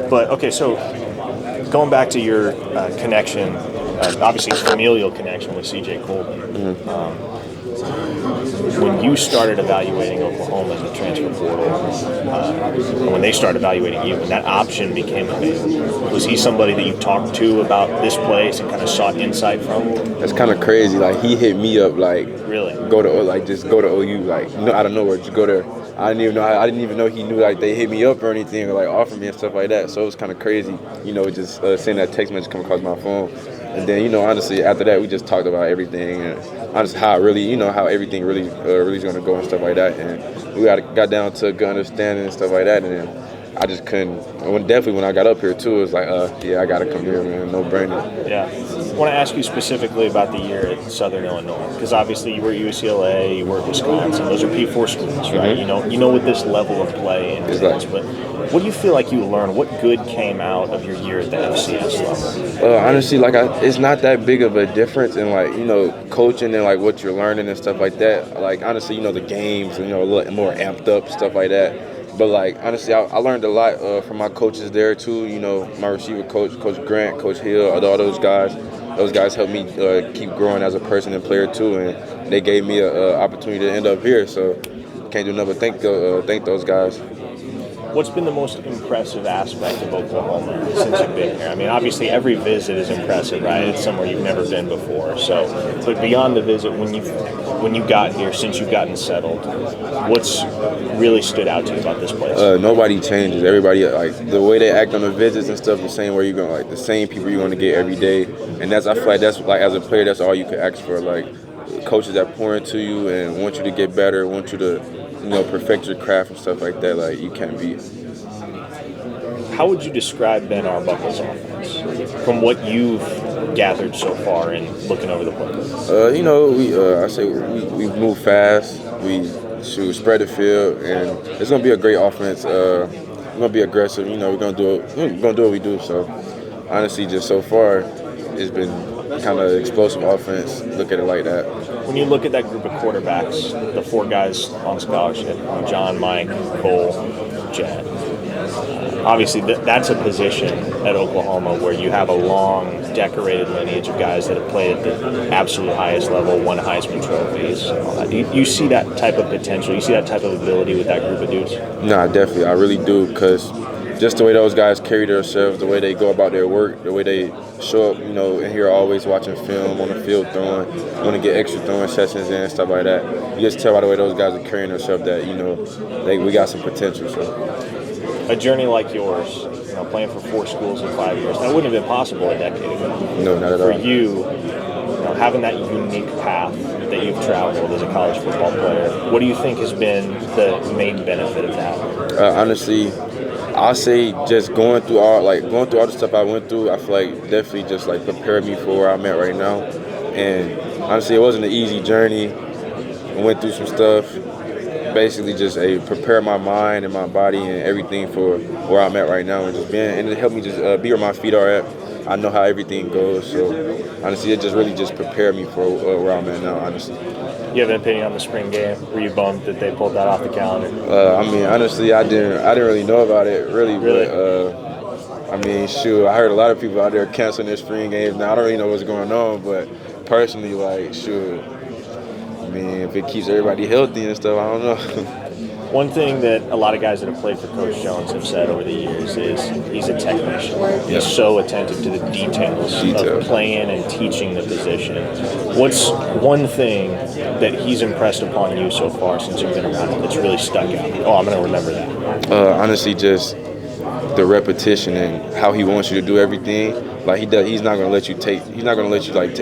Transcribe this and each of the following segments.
But okay, so going back to your connection, obviously familial connection with CJ Colvin. When you started evaluating Oklahoma in the transfer portal, and when they started evaluating you, when that option became available, was he somebody that you talked to about this place and kind of sought insight from? That's kind of crazy. Like, he hit me up like, Really? just go to OU, like, out of nowhere, just go there. I didn't even know he knew, like, they hit me up or anything, or like offered me and stuff like that. So it was kind of crazy, just seeing that text message come across my phone. And then, honestly, after that, we just talked about everything and honestly how how everything really is going to go and stuff like that. And we got down to a good understanding and stuff like that. And then I just couldn't. Definitely when I got up here too, it was like, I got to come here, man. No brainer. Yeah. I want to ask you specifically about the year at Southern Illinois, because obviously you were at UCLA, you were at Wisconsin. Those are P4 schools, right? Mm-hmm. You know what this level of play entails, but what do you feel like you learned? What good came out of your year at the FCS level? Honestly, it's not that big of a difference in coaching and what you're learning and stuff like that. Like, honestly, the games and a little more amped up stuff like that. But honestly, I learned a lot from my coaches there too. My receiver coach, Coach Grant, Coach Hill, all those guys. Those guys helped me keep growing as a person and player too, and they gave me an opportunity to end up here. So can't do nothing but thank those guys. What's been the most impressive aspect of Oklahoma since you've been here? I mean, obviously every visit is impressive, right? It's somewhere you've never been before. So, but beyond the visit, when you got here, since you've gotten settled, what's really stood out to you about this place? Nobody changes. Everybody, the way they act on the visits and stuff, the same way you're going, the same people you're going to get every day. And I feel like that's as a player, that's all you can ask for. Coaches that pour into you and want you to get better, want you to perfect your craft and stuff like that, you can't beat. How would you describe Ben Arbuckle's offense from what you've gathered so far in looking over the play? I say we move fast, we spread the field, and it's gonna be a great offense. We're gonna be aggressive. We're gonna do what we do. So honestly, just so far, it's been kind of explosive offense. Look at it like that. When you look at that group of quarterbacks, the four guys on scholarship, John, Mike, Cole, Jed, obviously that's a position at Oklahoma where you have a long, decorated lineage of guys that have played at the absolute highest level, won Heisman trophies, all that. You see that type of potential, you see that type of ability with that group of dudes? Nah, definitely. I really do, because just the way those guys carry themselves, the way they go about their work, the way they show up, and here always watching film on the field throwing, want to get extra throwing sessions in and stuff like that. You just tell by the way those guys are carrying themselves that, we got some potential. So. A journey like yours, playing for 4 schools in 5 years, that wouldn't have been possible a decade ago. No, not at all. For you, having that unique path that you've traveled as a college football player, what do you think has been the main benefit of that? Honestly, I'll say just going through all the stuff I went through, I feel like definitely just prepared me for where I'm at right now. And honestly, it wasn't an easy journey. I went through some stuff. Basically, just prepare my mind and my body and everything for where I'm at right now, and it helped me just be where my feet are at. I know how everything goes, so honestly, it just really just prepared me for where I'm at now. Honestly. You have an opinion on the spring game? Were you bummed that they pulled that off the calendar? Honestly, I didn't really know about it, really. But, I heard a lot of people out there canceling their spring games. Now, I don't really know what's going on, but personally, if it keeps everybody healthy and stuff, I don't know. One thing that a lot of guys that have played for Coach Jones have said over the years is he's a technician. He's so attentive to the details of playing and teaching the position. What's one thing that he's impressed upon you so far since you've been around him that's really stuck out? Oh, I'm going to remember that. Honestly, just the repetition and how he wants you to do everything. He's not going to let you take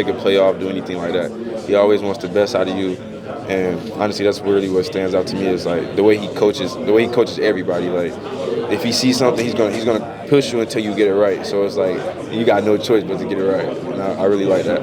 a play off, do anything like that. He always wants the best out of you. And honestly, that's really what stands out to me is the way he coaches everybody. If he sees something, he's gonna push you until you get it right. So it's you got no choice but to get it right. And I really like that.